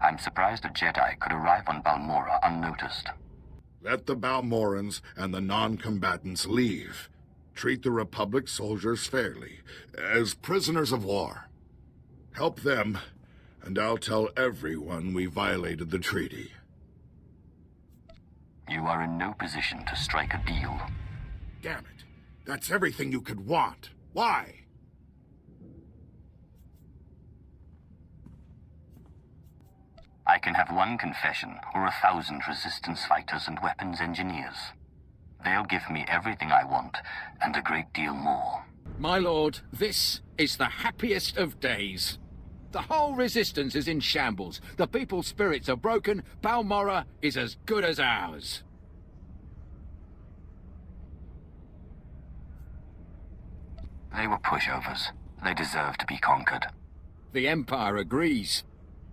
I'm surprised a Jedi could arrive on Balmorra unnoticed. Let the Balmorrans and the non-combatants leave. Treat the Republic soldiers fairly, as prisoners of war. Help them, and I'll tell everyone we violated the treaty. You are in no position to strike a deal. Damn it. That's everything you could want. Why? I can have one confession, or 1,000 resistance fighters and weapons engineers. They'll give me everything I want, and a great deal more. My lord, this is the happiest of days. The whole resistance is in shambles. The people's spirits are broken. Balmorra is as good as ours. They were pushovers. They deserve to be conquered. The Empire agrees.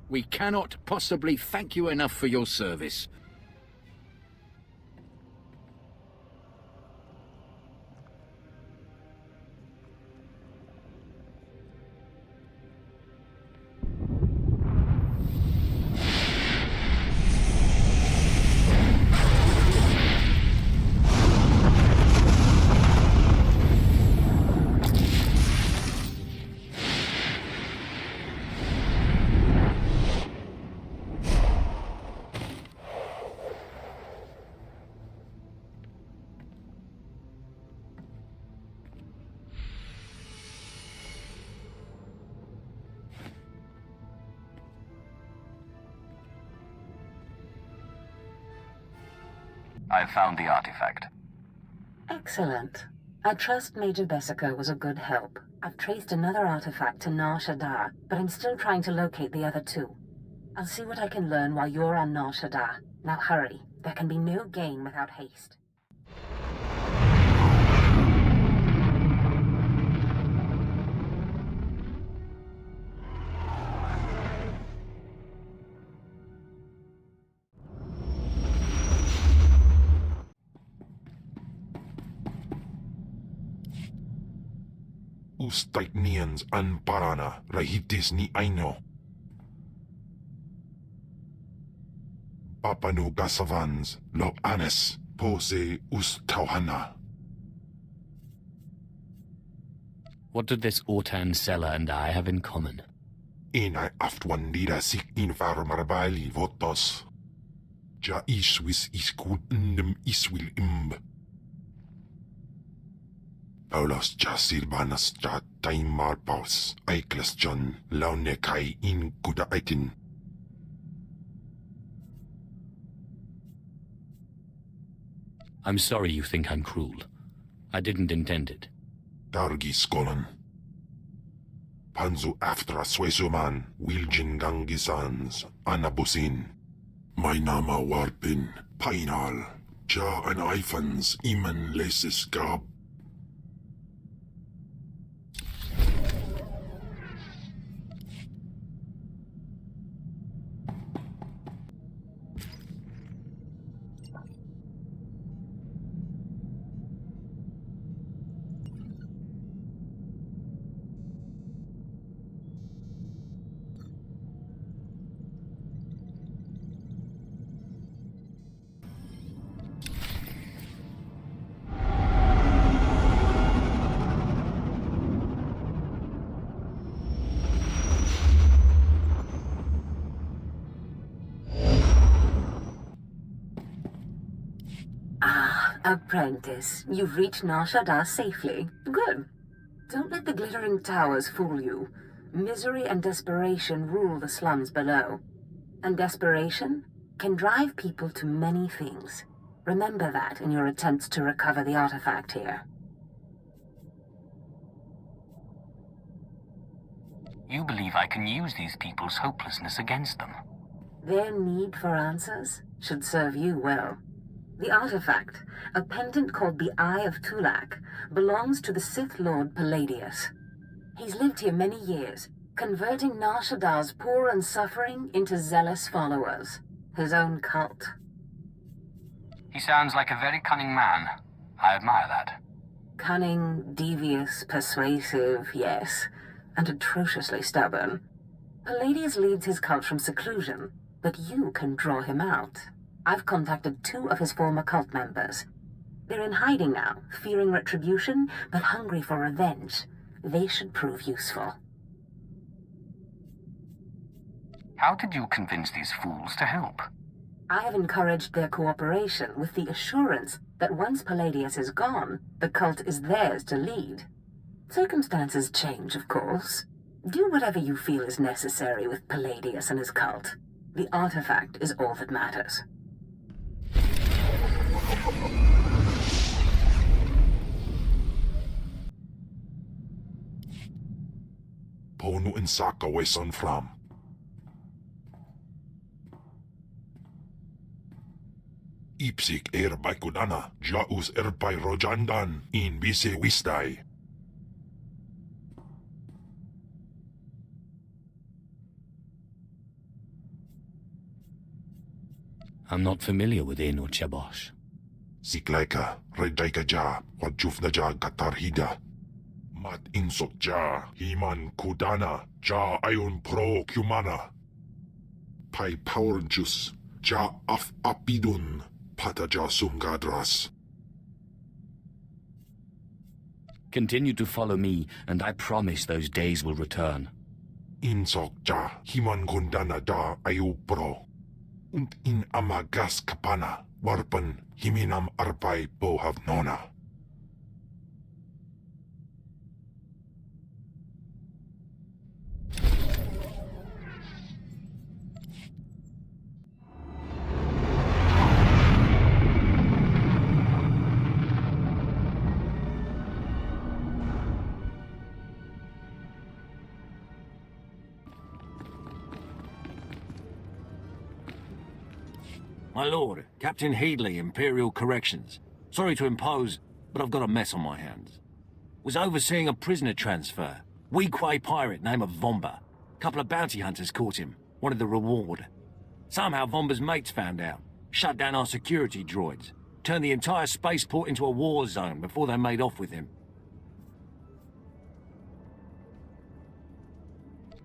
We cannot possibly thank you enough for your service. I've found the artifact. Excellent. I trust Major Bessica was a good help. I've traced another artifact to Nar Shaddaa, but I'm still trying to locate the other two. I'll see what I can learn while you're on Nar Shaddaa. Now hurry. There can be no gain without haste. Ustaiknians an parana rahitis ni aino. Papanu gasavans lo anes pose tauhana. What did this Ortan seller and I have in common? Inai aftwandira sik invar marabali votos. Ja iswis iskut ndem iswil imb. Paulos ja silbanas ja taimar paus, aiklas John, laune kai in kuda aitin. I'm sorry you think I'm cruel. I didn't intend it. Dargi skolan. Panzu aftra suesuman, wiljin gangisans, anabusin. My nama warpin, painal, ja an ifans iman lesis gab. Apprentice, you've reached Nar Shaddaa safely. Good. Don't let the glittering towers fool you. Misery and desperation rule the slums below. And desperation can drive people to many things. Remember that in your attempts to recover the artifact here. You believe I can use these people's hopelessness against them? Their need for answers should serve you well. The artifact, a pendant called the Eye of Tulak, belongs to the Sith Lord Palladius. He's lived here many years, converting Nar Shaddaa's poor and suffering into zealous followers. His own cult. He sounds like a very cunning man. I admire that. Cunning, devious, persuasive, yes, and atrociously stubborn. Palladius leads his cult from seclusion, but you can draw him out. I've contacted 2 of his former cult members. They're in hiding now, fearing retribution, but hungry for revenge. They should prove useful. How did you convince these fools to help? I have encouraged their cooperation with the assurance that once Palladius is gone, the cult is theirs to lead. Circumstances change, of course. Do whatever you feel is necessary with Palladius and his cult. The artifact is all that matters. Ponu insaka weson fram. Ipsik by kudana, jaus by rojandan, in bise wistai. I'm not familiar with In or Chebosh. Siklaika, redaika ja, wajufna ja katarhida. Mat insok ja, himan kudana, ja ayun pro kumana. Pai power juice, ja af apidun, pata ja sungadras. Continue to follow me, and I promise those days will return. Insok ja, himan kundana da ayu pro. Und in amagas kapana, warpan himinam arpai bohav nona. My lord, Captain Headley, Imperial Corrections. Sorry to impose, but I've got a mess on my hands. Was overseeing a prisoner transfer. Weequay pirate named Vomba. Couple of bounty hunters caught him. Wanted the reward. Somehow Vomba's mates found out. Shut down our security droids. Turned the entire spaceport into a war zone before they made off with him.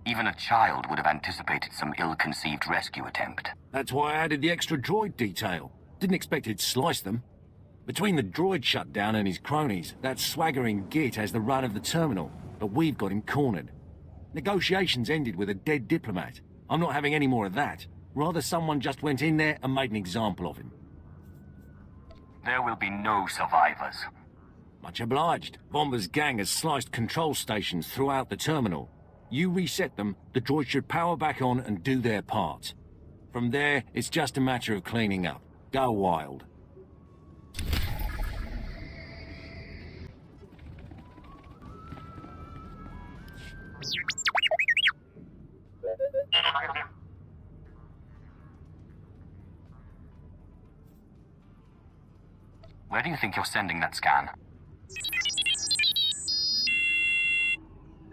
Even a child would have anticipated some ill-conceived rescue attempt. That's why I added the extra droid detail. Didn't expect he'd slice them. Between the droid shutdown and his cronies, that swaggering git has the run of the terminal, but we've got him cornered. Negotiations ended with a dead diplomat. I'm not having any more of that. Rather someone just went in there and made an example of him. There will be no survivors. Much obliged. Bomber's gang has sliced control stations throughout the terminal. You reset them, the droids should power back on and do their part. From there, it's just a matter of cleaning up. Go wild. Where do you think you're sending that scan?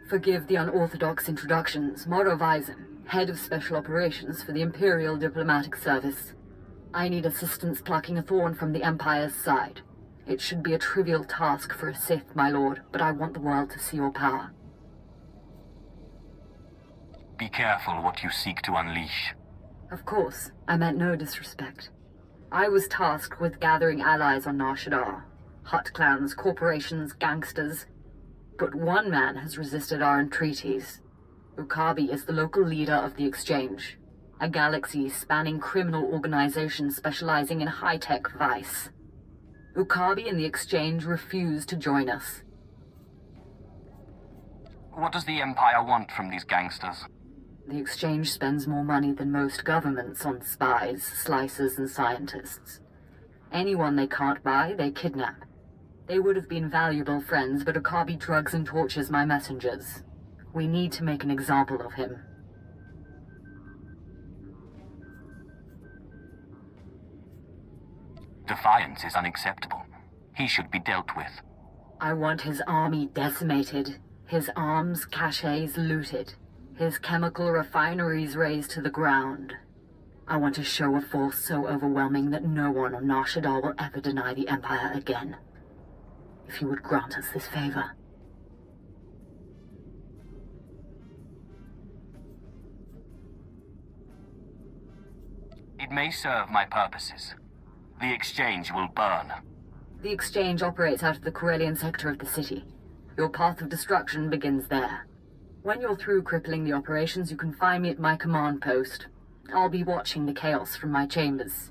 Forgive the unorthodox introductions. Moro Vizon, head of special operations for the Imperial Diplomatic Service. I need assistance plucking a thorn from the Empire's side. It should be a trivial task for a Sith, my lord, but I want the world to see your power. Be careful what you seek to unleash. Of course, I meant no disrespect. I was tasked with gathering allies on Nar Shaddaa. Hutt clans, corporations, gangsters. But one man has resisted our entreaties. Ukabi is the local leader of the Exchange, a galaxy-spanning criminal organization specializing in high-tech vice. Ukabi and the Exchange refuse to join us. What does the Empire want from these gangsters? The Exchange spends more money than most governments on spies, slicers, and scientists. Anyone they can't buy, they kidnap. They would have been valuable friends, but Ukabi drugs and tortures my messengers. We need to make an example of him. Defiance is unacceptable. He should be dealt with. I want his army decimated, his arms caches looted, his chemical refineries razed to the ground. I want a show of force so overwhelming that no one on Nar Shaddaa will ever deny the Empire again. If you would grant us this favor. It may serve my purposes. The exchange will burn. The exchange operates out of the Corellian sector of the city. Your path of destruction begins there. When you're through crippling the operations, you can find me at my command post. I'll be watching the chaos from my chambers.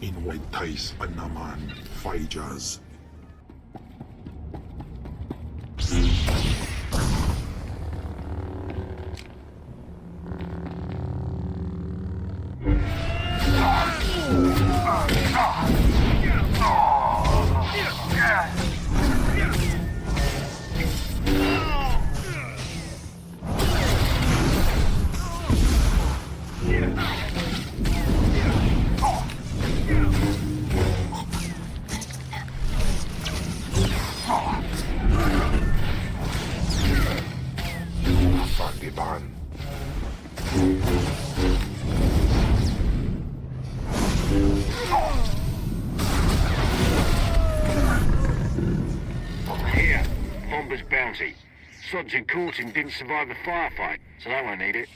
Inuwais naman, fringes. Korriban. Here, Vomba's bounty. Sods who caught him didn't survive the firefight, so they won't need it.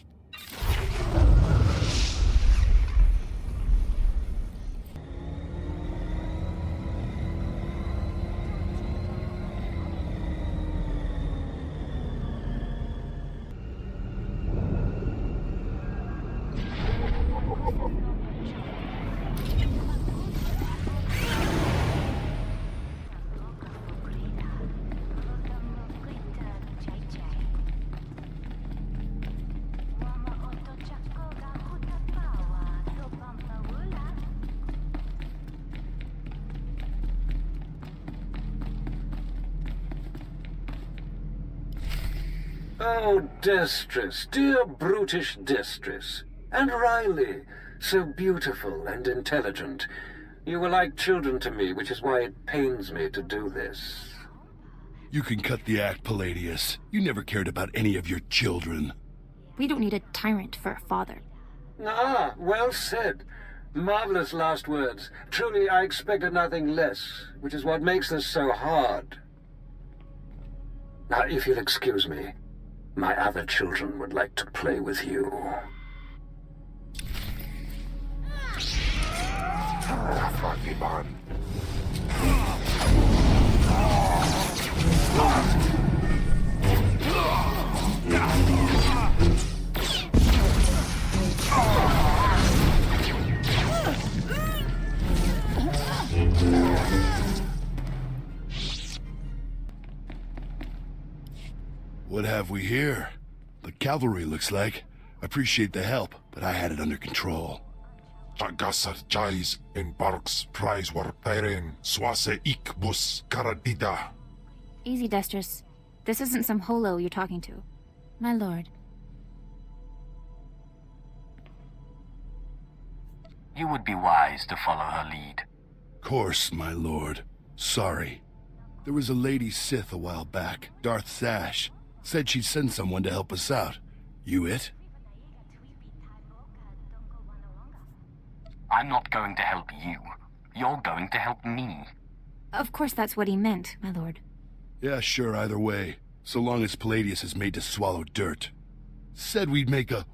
Oh, Destress, dear brutish Destress. And Riley, so beautiful and intelligent. You were like children to me, which is why it pains me to do this. You can cut the act, Palladius. You never cared about any of your children. We don't need a tyrant for a father. Ah, well said. Marvelous last words. Truly, I expected nothing less, which is what makes this so hard. Now, if you'll excuse me, my other children would like to play with you. Korriban. What have we here? The cavalry, looks like. Appreciate the help, but I had it under control. Jagasar Jais embarks prize war Tyren swase ikbus karadida. Easy, Destress. This isn't some holo you're talking to. My lord. You would be wise to follow her lead. Course, my lord. Sorry. There was a lady Sith a while back, Darth Sash. Said she'd send someone to help us out. You it? I'm not going to help you. You're going to help me. Of course that's what he meant, my lord. Yeah, sure, either way. So long as Palladius is made to swallow dirt. Said we'd make a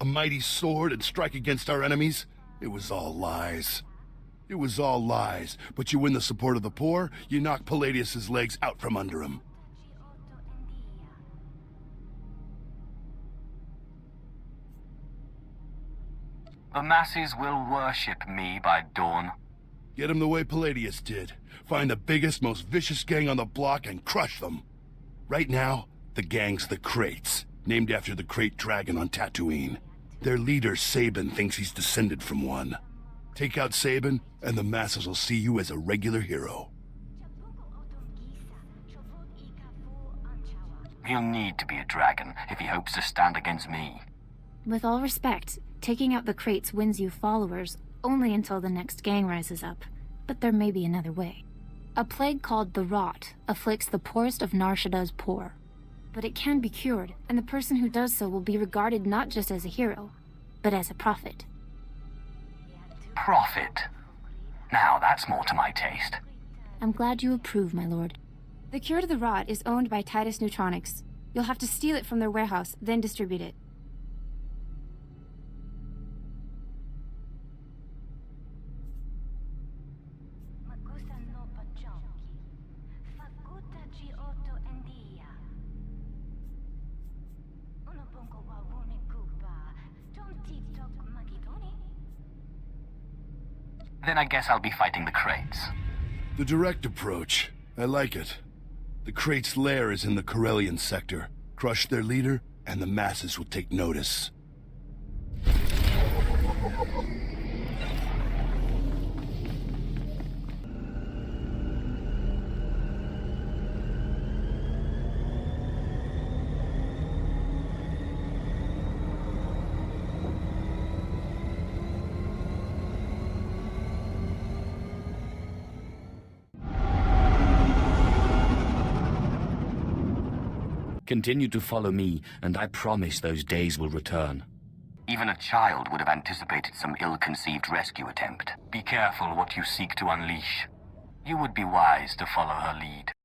mighty sword and strike against our enemies? It was all lies. It was all lies. But you win the support of the poor, you knock Palladius's legs out from under him. The masses will worship me by dawn. Get them the way Palladius did. Find the biggest, most vicious gang on the block and crush them. Right now, the gang's the Kraits, named after the Krayt dragon on Tatooine. Their leader, Sabin, thinks he's descended from one. Take out Sabin, and the masses will see you as a regular hero. He'll need to be a dragon if he hopes to stand against me. With all respect, taking out the Kraits wins you followers only until the next gang rises up. But there may be another way. A plague called the Rot afflicts the poorest of Nar Shaddaa's poor. But it can be cured, and the person who does so will be regarded not just as a hero, but as a prophet. Prophet? Now that's more to my taste. I'm glad you approve, my lord. The cure to the Rot is owned by Titus Neutronics. You'll have to steal it from their warehouse, then distribute it. Then I guess I'll be fighting the Kraits. The direct approach. I like it. The Kraits' lair is in the Corellian sector. Crush their leader, and the masses will take notice. Continue to follow me, and I promise those days will return. Even a child would have anticipated some ill-conceived rescue attempt. Be careful what you seek to unleash. You would be wise to follow her lead.